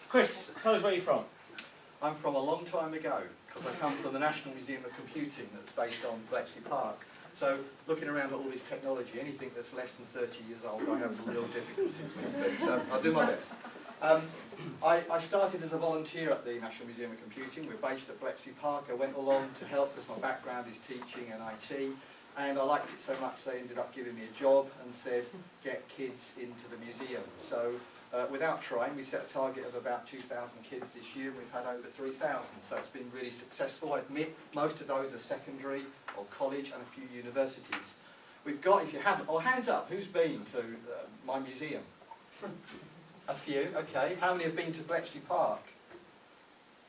Chris, tell us where you're from. I'm from a long time ago, because I come from the National Museum of Computing that's based on Bletchley Park. So looking around at all this technology, anything that's less than 30 years old, I have real difficulty with, but I'll do my best. I started as a volunteer at the National Museum of Computing. We're based at Bletchley Park. I went along to help because my background is teaching and IT, and I liked it so much they ended up giving me a job and said, get kids into the museum. So without trying, we set a target of about 2,000 kids this year, and we've had over 3,000, so it's been really successful. I admit most of those are secondary or college and a few universities. We've got, if you haven't, oh, hands up, who's been to my museum? A few, okay. How many have been to Bletchley Park?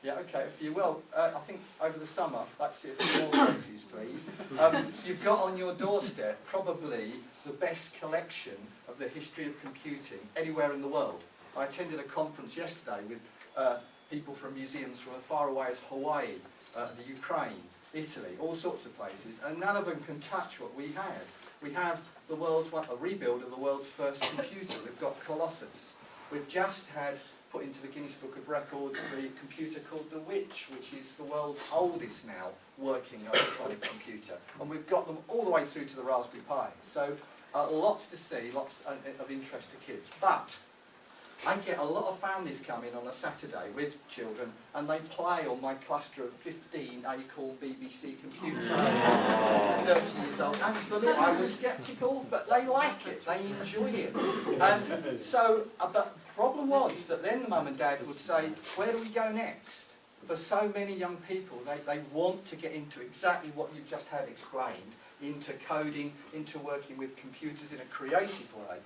Yeah, okay, a few. Well, I think over the summer, let's see a few more faces, please. You've got on your doorstep probably the best collection of the history of computing anywhere in the world. I attended a conference yesterday with people from museums from as far away as Hawaii, the Ukraine, Italy, all sorts of places, and none of them can touch what we have. We have the world's, a rebuild of the world's first computer. We've got Colossus. We've just had put into the Guinness Book of Records the computer called the Witch, which is the world's oldest now working electronic computer. And we've got them all the way through to the Raspberry Pi. So lots to see, lots of interest to kids. But I get a lot of families come in on a Saturday with children, and they play on my cluster of 15 Acorn BBC computers. 30 years old. Absolutely, I was sceptical, but they like it, they enjoy it. And so, but the problem was that then the mum and dad would say, where do we go next? For so many young people, they want to get into exactly what you've just had explained, into coding, into working with computers in a creative way.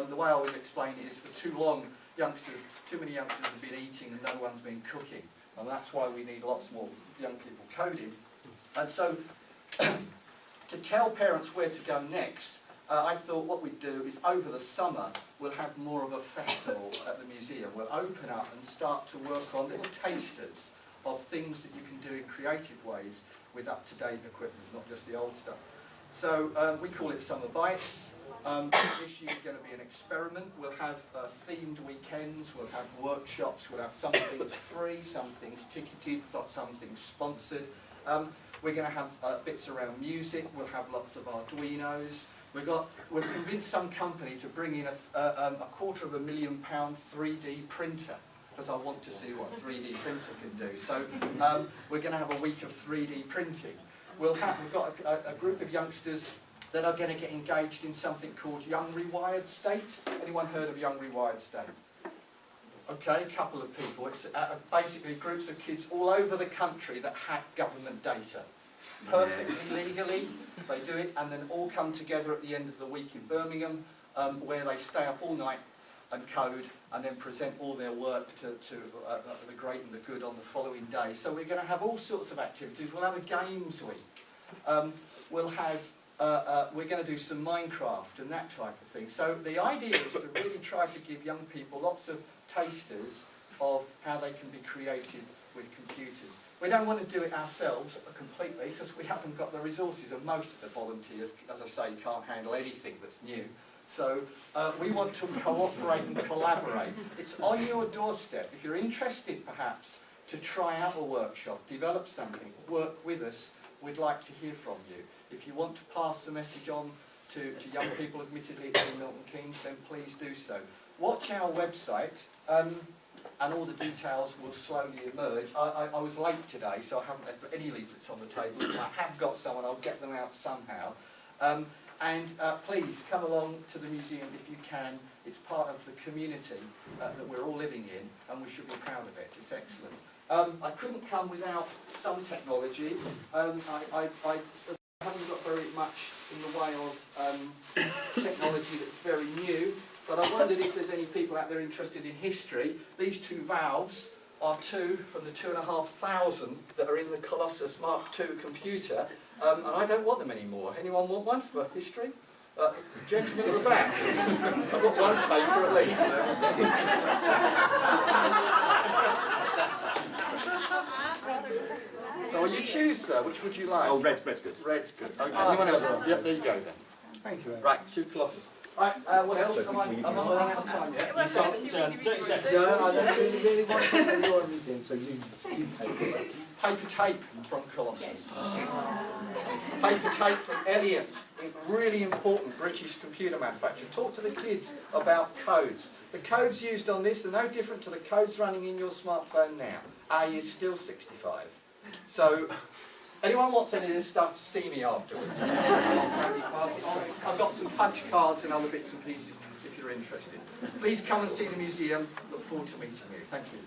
The way I always explain it is for too long, too many youngsters have been eating and no one's been cooking. And that's why we need lots more young people coding. And so, to tell parents where to go next, I thought what we'd do is over the summer, we'll have more of a festival at the museum. We'll open up and start to work on little tasters of things that you can do in creative ways with up-to-date equipment, not just the old stuff. So we call it Summer Bites. This year's going to be an experiment. We'll have themed weekends, we'll have workshops, we'll have some things free, some things ticketed, some things sponsored. We're going to have bits around music, we'll have lots of Arduinos. We've convinced some company to bring in a £250,000 3D printer, because I want to see what a 3D printer can do. So we're going to have a week of 3D printing. We've got a group of youngsters that are going to get engaged in something called Young Rewired State. Anyone heard of Young Rewired State? Okay, a couple of people. It's basically groups of kids all over the country that hack government data. Perfectly legally, they do it, and then all come together at the end of the week in Birmingham, where they stay up all night and code, and then present all their work to the great and the good on the following day. So we're going to have all sorts of activities. We'll have a games week. We're going to do some Minecraft and that type of thing. So the idea is to really try to give young people lots of tasters of how they can be creative with computers. We don't want to do it ourselves completely because we haven't got the resources, and most of the volunteers, as I say, can't handle anything that's new. So we want to cooperate and collaborate. It's on your doorstep. If you're interested perhaps to try out a workshop, develop something, work with us, we'd like to hear from you. If you want to pass the message on to young people, admittedly in Milton Keynes, then please do so. Watch our website, and all the details will slowly emerge. I was late today, so I haven't had any leaflets on the table. If I have got some, and I'll get them out somehow. Please come along to the museum if you can. It's part of the community that we're all living in, and we should be proud of it. It's excellent. I couldn't come without some technology. I haven't got very much in the way of technology that's very new, but I wondered if there's any people out there interested in history. These two valves are two from the 2,500 that are in the Colossus Mark II computer, and I don't want them anymore. Anyone want one for history? Gentleman at the back. I've got one taker at least. Well, you choose, sir. Which would you like? Oh, red's good. Red's good. Okay. Anyone else? Yep, there you go then. Thank you. Right, two Colossus. Right, what else? I'm not running out of time yet. You've got 30 seconds. No, I don't really want to know your museum, so you take it. Paper tape from Colossus. Paper tape from Elliot. Really important British computer manufacturer. Talk to the kids about codes. The codes used on this are no different to the codes running in your smartphone now. A is still 65. So, anyone wants any of this stuff, see me afterwards. I've got some punch cards and other bits and pieces if you're interested. Please come and see the museum. Look forward to meeting you. Thank you.